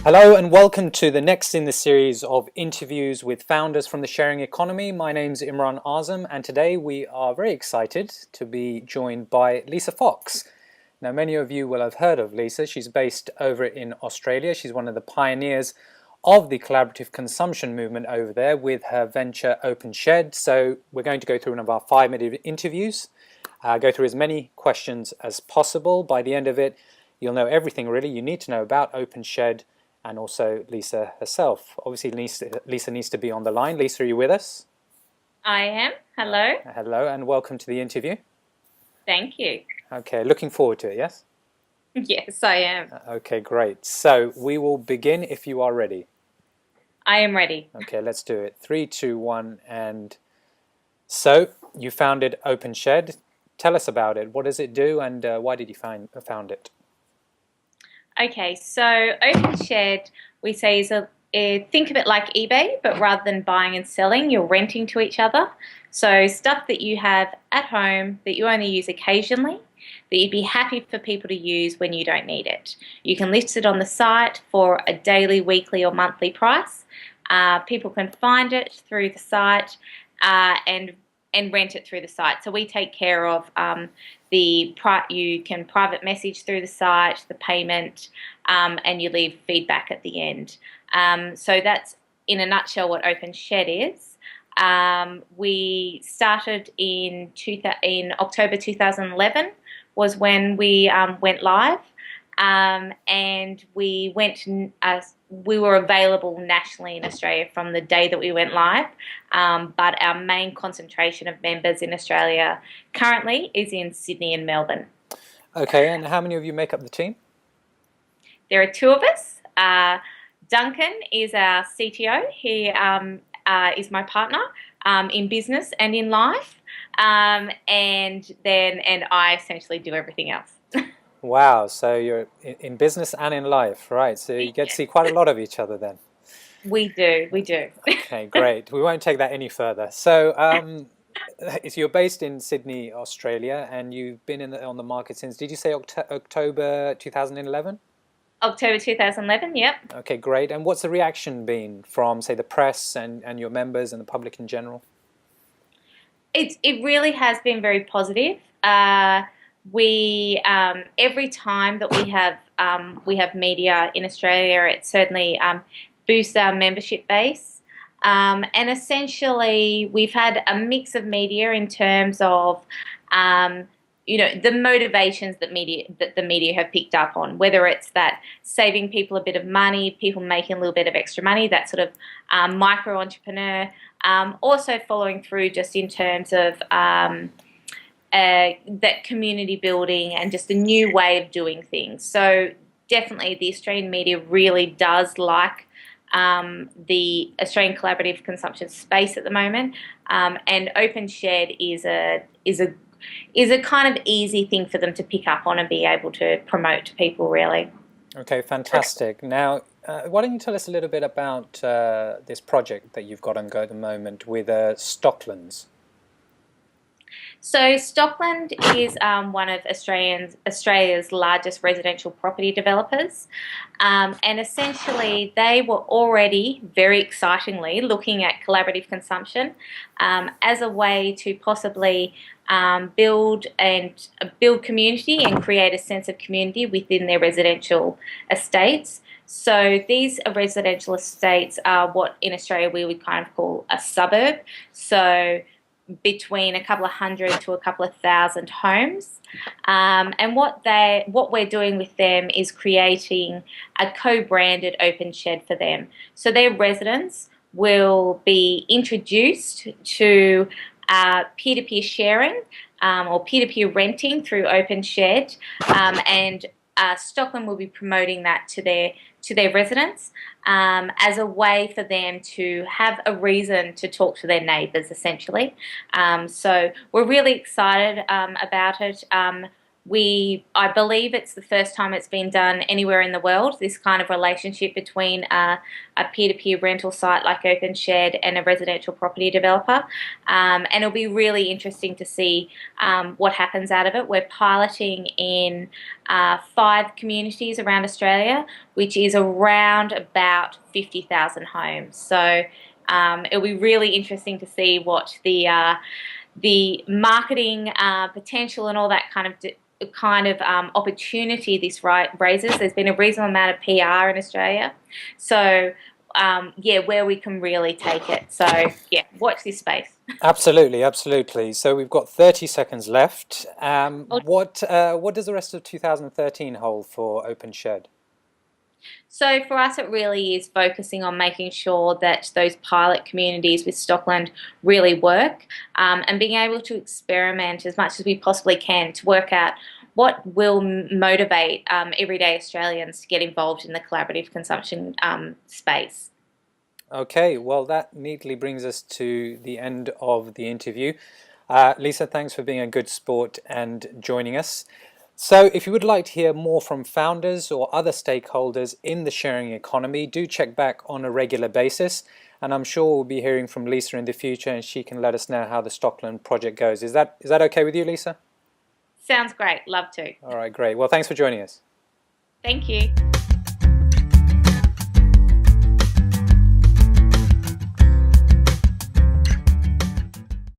Hello and welcome to the next in the series of interviews with founders from the sharing economy. My name's Imran Azam and today we are very excited to be joined by Lisa Fox. Now many of you will have heard of Lisa. She's based over in Australia. She's one of the pioneers of the collaborative consumption movement over there with her venture OpenShed. So we're going to go through one of our 5-minute interviews, go through as many questions as possible. By the end of it, you'll know everything really you need to know about OpenShed and also Lisa herself. Obviously, Lisa needs to be on the line. Lisa, are you with us? I am. Hello. Hello, and welcome to the interview. Thank you. Okay, looking forward to it, yes? Yes, I am. Okay, great. So we will begin if you are ready. I am ready. Okay, let's do it. 3, 2, 1, and so you founded OpenShed. Tell us about it. What does it do, and why did you found it? Okay, so OpenShed, we say think of it like eBay, but rather than buying and selling, you're renting to each other. So stuff that you have at home that you only use occasionally, that you'd be happy for people to use when you don't need it. You can list it on the site for a daily, weekly, or monthly price. People can find it through the site and rent it through the site. So we take care of you can private message through the site, the payment, and you leave feedback at the end. So that's in a nutshell what OpenShed is. We started in October 2011 was when we went live, and we were available nationally in Australia from the day that we went live, but our main concentration of members in Australia currently is in Sydney and Melbourne. Okay, and how many of you make up the team? There are 2 of us. Duncan is our CTO. He is my partner in business and in life, and I essentially do everything else. Wow, so you're in business and in life, right? So you get to see quite a lot of each other then. We do. Okay, great. We won't take that any further. So you're based in Sydney, Australia, and you've been on the market since, did you say October 2011? October 2011, yep. Okay, great. And what's the reaction been from, say, the press and your members and the public in general? It really has been very positive. We every time that we have media in Australia, it certainly boosts our membership base. And essentially, we've had a mix of media in terms of the motivations that the media have picked up on, whether it's that saving people a bit of money, people making a little bit of extra money, that sort of micro entrepreneur. Also following through just in terms of that community building and just a new way of doing things. So definitely the Australian media really does like the Australian collaborative consumption space at the moment, and OpenShed is a kind of easy thing for them to pick up on and be able to promote to people, really. Okay, fantastic. Now, why don't you tell us a little bit about this project that you've got on go at the moment with Stocklands? So Stockland is one of Australia's largest residential property developers, and essentially they were already very excitingly looking at collaborative consumption as a way to possibly build community and create a sense of community within their residential estates. So these residential estates are what in Australia we would kind of call a suburb. So between a couple of hundred to a couple of thousand homes, and what we're doing with them is creating a co-branded OpenShed for them. So their residents will be introduced to peer-to-peer sharing or peer-to-peer renting through OpenShed, and Stockland will be promoting that to their residents as a way for them to have a reason to talk to their neighbours, essentially. So we're really excited about it. I believe it's the first time it's been done anywhere in the world, this kind of relationship between a peer-to-peer rental site like OpenShed and a residential property developer. And it'll be really interesting to see what happens out of it. We're piloting in 5 communities around Australia, which is around about 50,000 homes. So it'll be really interesting to see what the marketing potential and all that kind of opportunity this raises. There's been a reasonable amount of PR in Australia, so yeah, where we can really take it. So yeah, watch this space. Absolutely, absolutely. So we've got 30 seconds left. Oh, What does the rest of 2013 hold for OpenShed? so for us, it really is focusing on making sure that those pilot communities with Stockland really work, and being able to experiment as much as we possibly can to work out what will motivate everyday Australians to get involved in the collaborative consumption space. Okay, well, that neatly brings us to the end of the interview. Lisa, thanks for being a good sport and joining us. So if you would like to hear more from founders or other stakeholders in the sharing economy, do check back on a regular basis. And I'm sure we'll be hearing from Lisa in the future, and she can let us know how the Stockland project goes. Is that okay with you, Lisa? Sounds great. Love to. All right, great. Well, thanks for joining us. Thank you.